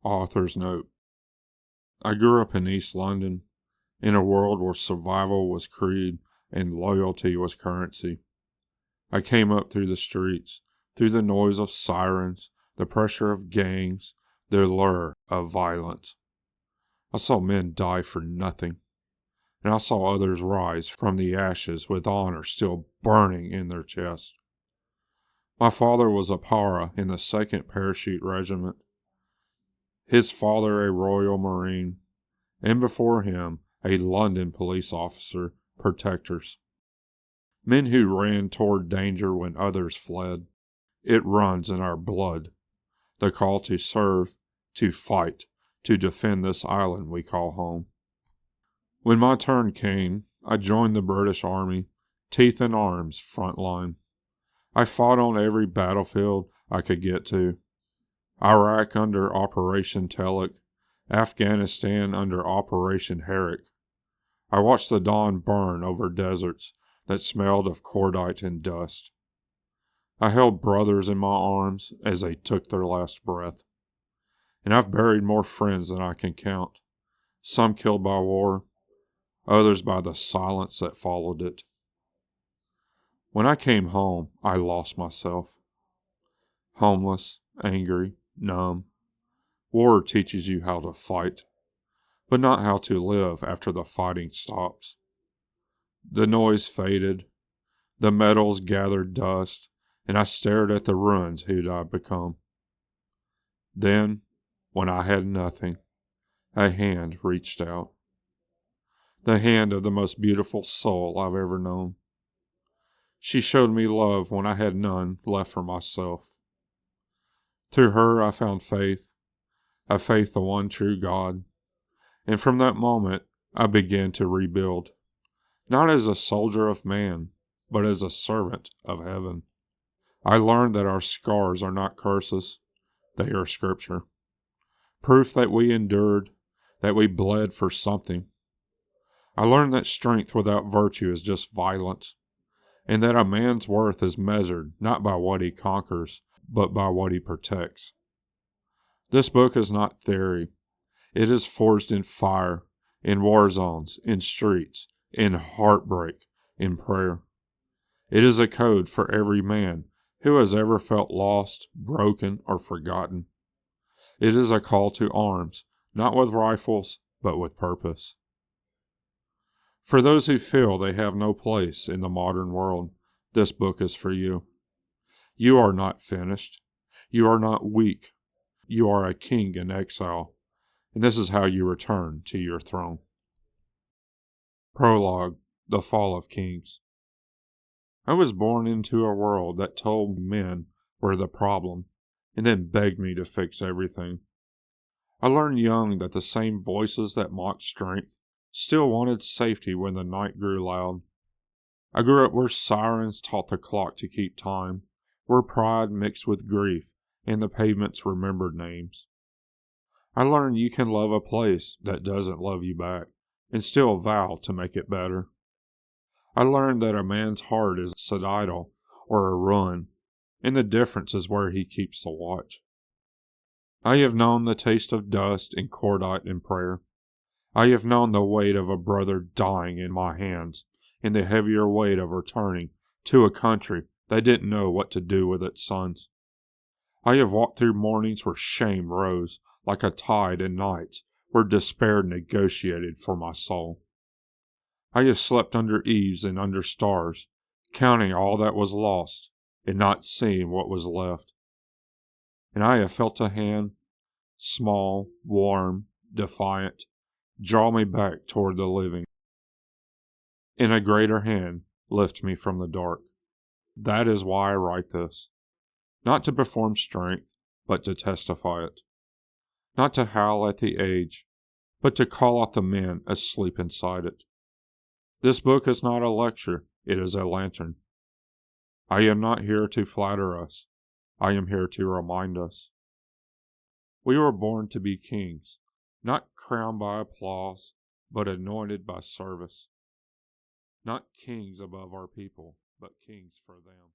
Author's note. I grew up in East London, in a world where survival was creed and loyalty was currency. I came up through the streets, through the noise of sirens, the pressure of gangs, the allure of violence. I saw men die for nothing, and I saw others rise from the ashes with honor still burning in their chests. My father was a para in the 2nd Parachute Regiment, his father a Royal Marine, and before him a London police officer, protectors. Men who ran toward danger when others fled. It runs in our blood. The call to serve, to fight, to defend this island we call home. When my turn came, I joined the British Army, teeth in arms, front line. I fought on every battlefield I could get to. Iraq under Operation Telek, Afghanistan under Operation Herrick. I watched the dawn burn over deserts that smelled of cordite and dust. I held brothers in my arms as they took their last breath. And I've buried more friends than I can count, some killed by war, others by the silence that followed it. When I came home, I lost myself. Homeless, angry, numb. War teaches you how to fight, but not how to live after the fighting stops. The noise faded, the metals gathered dust, and I stared at the ruins who'd I become. Then, when I had nothing, a hand reached out. The hand of the most beautiful soul I've ever known. She showed me love when I had none left for myself. Through her I found faith, a faith the one true God, and from that moment I began to rebuild, not as a soldier of man, but as a servant of heaven. I learned that our scars are not curses, they are scripture. Proof that we endured, that we bled for something. I learned that strength without virtue is just violence, and that a man's worth is measured not by what he conquers, but by what he protects. This book is not theory. It is forged in fire, in war zones, in streets, in heartbreak, in prayer. It is a code for every man who has ever felt lost, broken, or forgotten. It is a call to arms, not with rifles, but with purpose. For those who feel they have no place in the modern world, this book is for you. You are not finished. You are not weak. You are a king in exile, and this is how you return to your throne. Prologue: The Fall of Kings. I was born into a world that told men were the problem, and then begged me to fix everything. I learned young that the same voices that mocked strength still wanted safety when the night grew loud. I grew up where sirens taught the clock to keep time, where pride mixed with grief, and the pavements remembered names. I learned you can love a place that doesn't love you back, and still vow to make it better. I learned that a man's heart is a citadel or a ruin, and the difference is where he keeps the watch. I have known the taste of dust and cordite in prayer. I have known the weight of a brother dying in my hands, and the heavier weight of returning to a country that didn't know what to do with its sons. I have walked through mornings where shame rose like a tide and nights where despair negotiated for my soul. I have slept under eaves and under stars, counting all that was lost and not seeing what was left. And I have felt a hand, small, warm, defiant, draw me back toward the living, and a greater hand lift me from the dark. That is why I write this. Not to perform strength, but to testify it. Not to howl at the age, but to call out the men asleep inside it. This book is not a lecture, it is a lantern. I am not here to flatter us. I am here to remind us. We were born to be kings, not crowned by applause, but anointed by service. Not kings above our people, but kings for them.